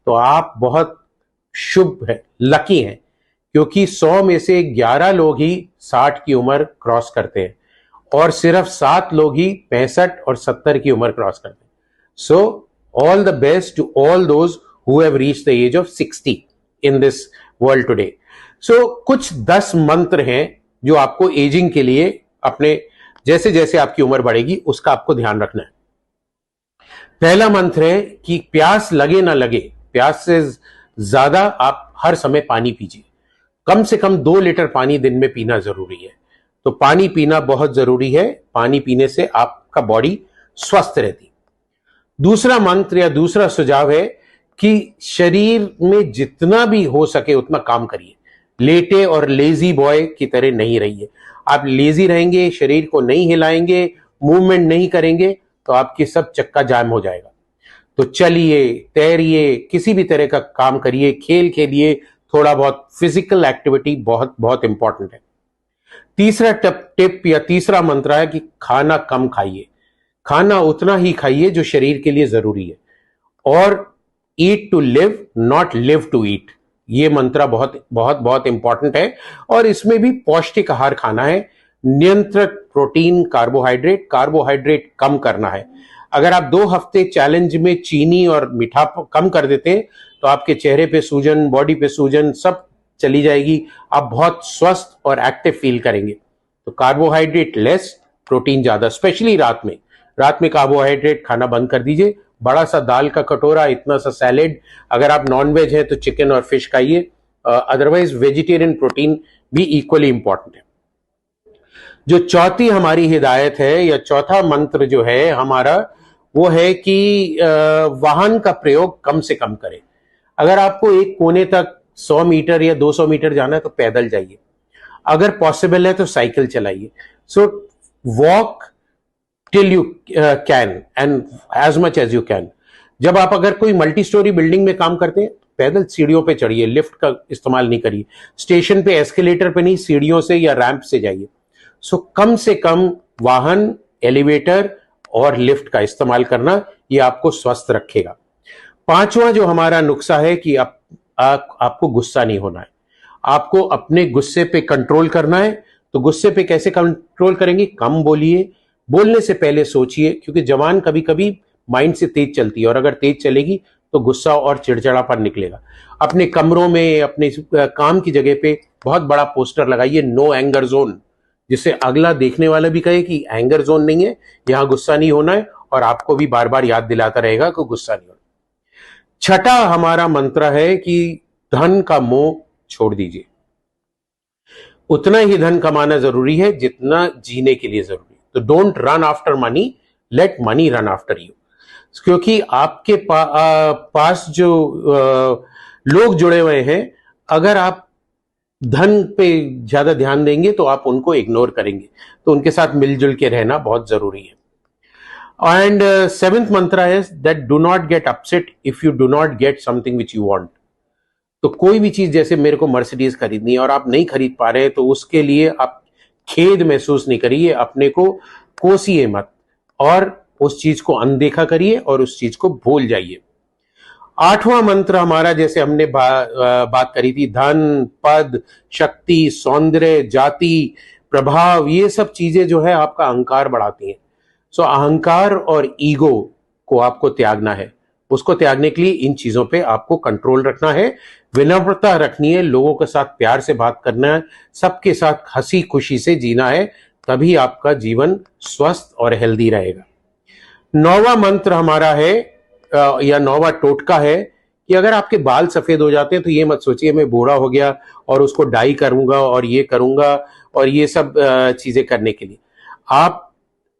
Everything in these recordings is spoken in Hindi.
तो आप बहुत शुभ है, लकी हैं, क्योंकि 100 में से 11 लोग ही 60 की उम्र क्रॉस करते हैं और सिर्फ 7 लोग ही 65 और 70 की उम्र क्रॉस करते हैं। So all the best to all those who have reached the age of 60 in this world today. So कुछ 10 मंत्र हैं जो आपको एजिंग के लिए अपने जैसे जैसे आपकी उम्र बढ़ेगी उसका आपको ध्यान रखना है। पहला मंत्र है कि प्यास लगे ना लगे, प्यास से ज्यादा आप हर समय पानी पीजिए। कम से कम 2 लीटर पानी दिन में पीना जरूरी है। तो पानी पीना बहुत जरूरी है, पानी पीने से आपका बॉडी स्वस्थ रहती। दूसरा मंत्र या दूसरा सुझाव है कि शरीर में जितना भी हो सके उतना काम करिए। लेटे और लेजी बॉय की तरह नहीं रहिए। आप लेजी रहेंगे, शरीर को नहीं हिलाएंगे, मूवमेंट नहीं करेंगे तो आपकी सब चक्का जाम हो जाएगा। तो चलिए, तैरिए, किसी भी तरह का काम करिए, खेल खेलिए, थोड़ा बहुत फिजिकल एक्टिविटी बहुत बहुत इंपॉर्टेंट है। तीसरा टिप या तीसरा मंत्र है कि खाना कम खाइए। खाना उतना ही खाइए जो शरीर के लिए जरूरी है। और eat to live, not live to eat, ये मंत्र बहुत बहुत बहुत इंपॉर्टेंट है। और इसमें भी पौष्टिक आहार खाना है, नियंत्रित प्रोटीन, कार्बोहाइड्रेट कम करना है। अगर आप 2 हफ्ते चैलेंज में चीनी और मीठा कम कर देते हैं तो आपके चेहरे पे सूजन, बॉडी पे सूजन सब चली जाएगी। आप बहुत स्वस्थ और एक्टिव फील करेंगे। तो कार्बोहाइड्रेट लेस, प्रोटीन ज्यादा, स्पेशली रात में। रात में कार्बोहाइड्रेट खाना बंद कर दीजिए। बड़ा सा दाल का कटोरा, इतना सा सैलेड, अगर आप नॉन वेज है तो चिकन और फिश खाइए। अदरवाइज वेजिटेरियन प्रोटीन भी इक्वली इंपॉर्टेंट है। जो चौथी हमारी हिदायत है या चौथा मंत्र जो है हमारा, वो है कि वाहन का प्रयोग कम से कम करें। अगर आपको एक कोने तक 100 मीटर या 200 मीटर जाना है तो पैदल जाइए, अगर पॉसिबल है तो साइकिल चलाइए। So walk till you can and as much as you can. जब आप अगर कोई मल्टी स्टोरी बिल्डिंग में काम करते हैं, पैदल सीढ़ियों पे चढ़िए, लिफ्ट का इस्तेमाल नहीं करिए। स्टेशन पे एस्केलेटर पे नहीं, सीढ़ियों से या रैंप से जाइए। सो कम से कम वाहन, एलिवेटर और लिफ्ट का इस्तेमाल करना, ये आपको स्वस्थ रखेगा। पांचवा जो हमारा नुस्खा है कि आपको गुस्सा नहीं होना है, आपको अपने गुस्से पे कंट्रोल करना है। तो गुस्से पे कैसे कंट्रोल करेंगे? कम बोलिए, बोलने से पहले सोचिए, क्योंकि जबान कभी कभी माइंड से तेज चलती है और अगर तेज चलेगी तो गुस्सा और चिड़चिड़ापन निकलेगा। अपने कमरों में, अपने काम की जगह पे बहुत बड़ा पोस्टर लगाइए, नो एंगर जोन, जिससे अगला देखने वाला भी कहे कि एंगर जोन नहीं है, यहां गुस्सा नहीं होना है, और आपको भी बार बार याद दिलाता रहेगा कि गुस्सा नहीं होना। छठा हमारा मंत्र है कि धन का मोह छोड़ दीजिए। उतना ही धन कमाना जरूरी है जितना जीने के लिए जरूरी है। तो don't run after money, late money run after you. क्योंकि आपके पास जो लोग जुड़े हुए हैं, अगर आप धन पे ज्यादा ध्यान देंगे तो आप उनको इग्नोर करेंगे। तो उनके साथ मिलजुल के रहना बहुत जरूरी है। एंड सेवेंथ मंत्र है that do not get upset if you do not get something which you want. तो कोई भी चीज, जैसे मेरे को मर्सिडीज खरीदनी है और आप नहीं खरीद पा रहे हैं, तो उसके लिए आप खेद महसूस नहीं करिए, अपने को कोसिए मत और उस चीज को अनदेखा करिए और उस चीज को भूल जाइए। आठवां मंत्र हमारा, जैसे हमने बात करी थी, धन, पद, शक्ति, सौंदर्य, जाति, प्रभाव, ये सब चीजें जो है आपका अहंकार बढ़ाती हैं। सो अहंकार और ईगो को आपको त्यागना है। उसको त्यागने के लिए इन चीजों पे आपको कंट्रोल रखना है, विनम्रता रखनी है, लोगों के साथ प्यार से बात करना है, सबके साथ हंसी खुशी से जीना है, तभी आपका जीवन स्वस्थ और हेल्दी रहेगा। 9वां मंत्र हमारा है या 9वां टोटका है कि अगर आपके बाल सफेद हो जाते हैं तो ये मत सोचिए मैं बूढ़ा हो गया और उसको डाई करूंगा और ये करूंगा और ये सब चीजें करने के लिए। आप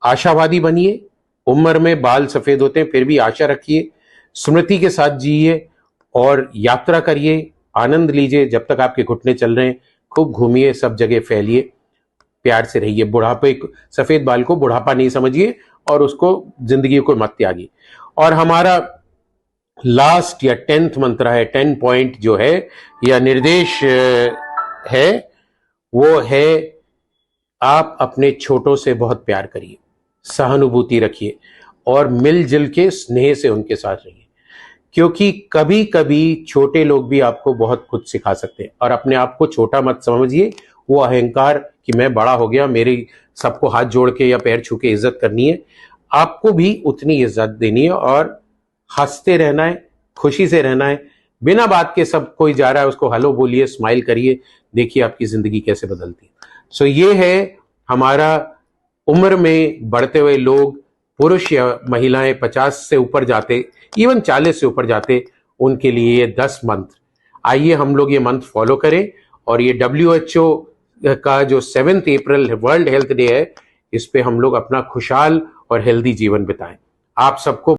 आशावादी बनिए। उम्र में बाल सफेद होते हैं, फिर भी आशा रखिए, स्मृति के साथ जिए और यात्रा करिए, आनंद लीजिए जब तक आपके घुटने चल रहे हैं। खूब घूमिए, सब जगह फैलिए, प्यार से रहिए। बुढ़ापे, सफेद बाल को बुढ़ापा नहीं समझिए और उसको, जिंदगी को मत त्यागिए। और हमारा लास्ट या 10th मंत्र है, 10 पॉइंट जो है या निर्देश है, वो है आप अपने छोटों से बहुत प्यार करिए, सहानुभूति रखिए और मिलजुल के स्नेह से उनके साथ रहिए। क्योंकि कभी कभी छोटे लोग भी आपको बहुत कुछ सिखा सकते हैं। और अपने आप को छोटा मत समझिए, वो अहंकार कि मैं बड़ा हो गया, मेरी सबको हाथ जोड़ के या पैर छू के इज्जत करनी है। आपको भी उतनी इज्जत देनी है और हंसते रहना है, खुशी से रहना है। बिना बात के सब कोई जा रहा है उसको हेलो बोलिए, स्माइल करिए, देखिए आपकी जिंदगी कैसे बदलती है। सो ये है हमारा उम्र में बढ़ते हुए लोग, पुरुष या महिलाएं 50 से ऊपर जाते, इवन 40 से ऊपर जाते, उनके लिए ये 10 मंत्र। आइए हम लोग ये मंत्र फॉलो करें और ये WHO का जो 7 अप्रैल वर्ल्ड हेल्थ डे है, इस पे हम लोग अपना खुशहाल और हेल्दी जीवन बिताएं। आप सबको